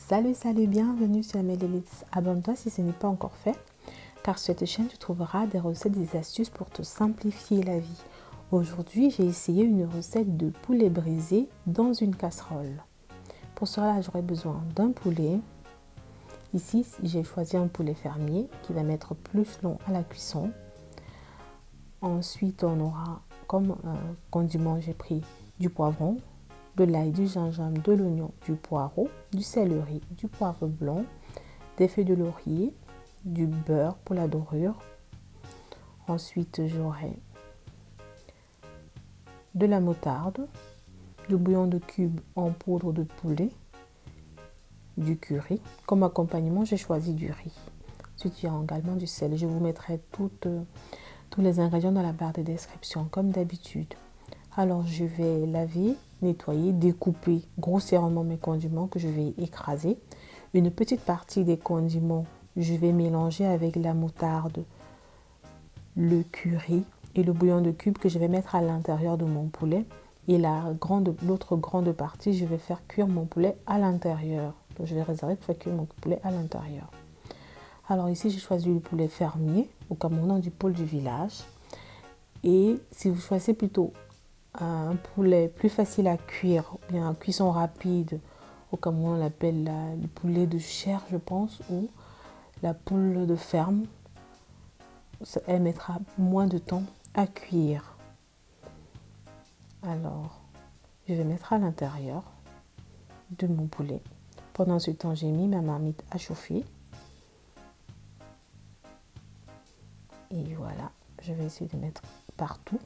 Salut, bienvenue sur Amélie. Abonne-toi si ce n'est pas encore fait, car sur cette chaîne tu trouveras des recettes et des astuces pour te simplifier la vie. Aujourd'hui, j'ai essayé une recette de poulet brisé dans une casserole. Pour cela, j'aurai besoin d'un poulet. Ici, j'ai choisi un poulet fermier qui va mettre plus long à la cuisson. Ensuite, on aura comme condiment, j'ai pris du poivron, de l'ail, du gingembre, de l'oignon, du poireau, du céleri, du poivre blanc, des feuilles de laurier, du beurre pour la dorure. Ensuite, j'aurai de la moutarde, du bouillon de cube en poudre de poulet, du curry. Comme accompagnement, j'ai choisi du riz. Ensuite, il y a également du sel. Je vous mettrai tous les ingrédients dans la barre de description, comme d'habitude. Alors, je vais laver, nettoyer, découper grossièrement mes condiments que je vais écraser. Une petite partie des condiments, je vais mélanger avec la moutarde, le curry et le bouillon de cube que je vais mettre à l'intérieur de mon poulet. Et l'autre grande partie, je vais faire cuire mon poulet à l'intérieur. Donc, je vais réserver pour faire cuire mon poulet à l'intérieur. Alors ici, j'ai choisi le poulet fermier. Au Cameroun, on dit poule du village. Et si vous choisissez plutôt un poulet plus facile à cuire, ou bien à cuisson rapide, au Cameroun on l'appelle le poulet de chair, je pense, ou la poule de ferme, elle mettra moins de temps à cuire. Alors, je vais mettre à l'intérieur de mon poulet. Pendant ce temps, j'ai mis ma marmite à chauffer. Et voilà, je vais essayer de mettre partout.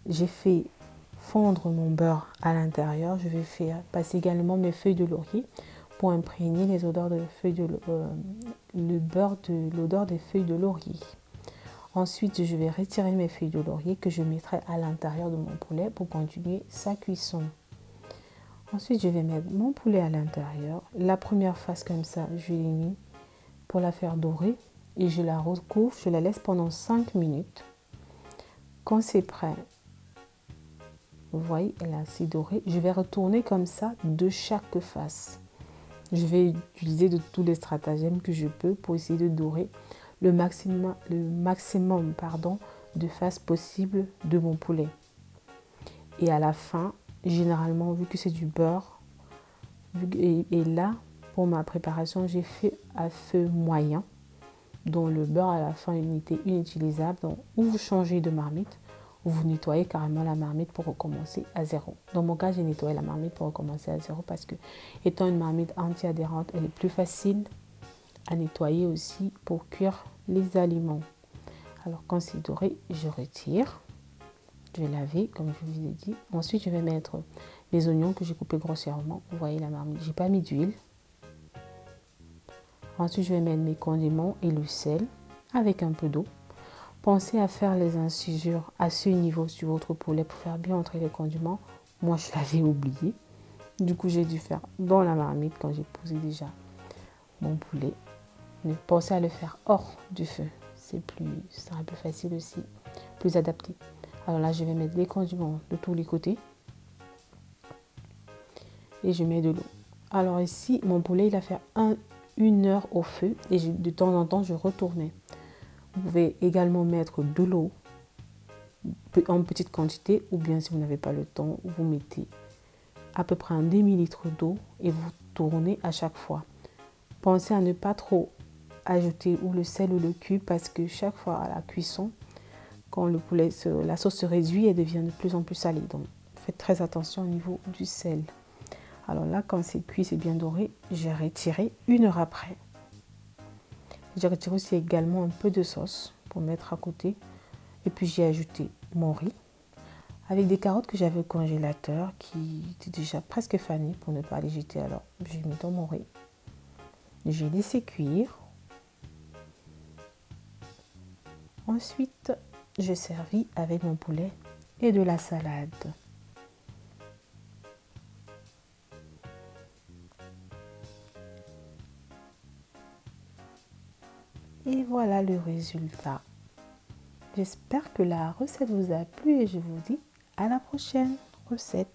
J'ai fait fondre mon beurre à l'intérieur. Je vais faire passer également mes feuilles de laurier pour imprégner les odeurs de le beurre de l'odeur des feuilles de laurier. Ensuite, je vais retirer mes feuilles de laurier que je mettrai à l'intérieur de mon poulet pour continuer sa cuisson. Ensuite, je vais mettre mon poulet à l'intérieur. La première phase comme ça, je l'ai mis pour la faire dorer et je la recouvre. Je la laisse pendant 5 minutes. Quand c'est prêt, vous voyez, elle est assez dorée. Je vais retourner comme ça de chaque face. Je vais utiliser de tous les stratagèmes que je peux pour essayer de dorer le maximum de faces possible de mon poulet. Et à la fin, généralement, vu que c'est du beurre, et là, pour ma préparation, j'ai fait à feu moyen, dont le beurre à la fin était inutilisable. Donc, ou vous changez de marmite, ou vous nettoyez carrément la marmite pour recommencer à zéro. Dans mon cas, j'ai nettoyé la marmite pour recommencer à zéro parce que, étant une marmite anti-adhérente, elle est plus facile à nettoyer aussi pour cuire les aliments. Alors, quand c'est doré, je retire. Je vais laver, comme je vous ai dit. Ensuite, je vais mettre les oignons que j'ai coupés grossièrement. Vous voyez la marmite, j'ai pas mis d'huile. Ensuite, je vais mettre mes condiments et le sel avec un peu d'eau. Pensez à faire les incisures à ce niveau sur votre poulet pour faire bien entrer les condiments. Moi, je l'avais oublié. Du coup, j'ai dû faire dans la marmite quand j'ai posé déjà mon poulet. Mais pensez à le faire hors du feu. C'est un peu facile aussi, plus adapté. Alors là, je vais mettre les condiments de tous les côtés. Et je mets de l'eau. Alors ici, mon poulet, il a fait 1 heure au feu. Et de temps en temps, je retournais. Vous pouvez également mettre de l'eau en petite quantité, ou bien si vous n'avez pas le temps, vous mettez à peu près un demi-litre d'eau et vous tournez à chaque fois. Pensez à ne pas trop ajouter ou le sel ou le cube parce que chaque fois à la cuisson, quand le poulet, la sauce se réduit, elle devient de plus en plus salée. Donc faites très attention au niveau du sel. Alors là, quand c'est cuit, c'est bien doré, j'ai retiré 1 heure après. J'ai retiré aussi également un peu de sauce pour mettre à côté. Et puis j'ai ajouté mon riz avec des carottes que j'avais au congélateur qui étaient déjà presque fanées pour ne pas les jeter. Alors j'ai mis dans mon riz. J'ai laissé cuire. Ensuite, je servis avec mon poulet et de la salade. Et voilà le résultat. J'espère que la recette vous a plu et je vous dis à la prochaine recette.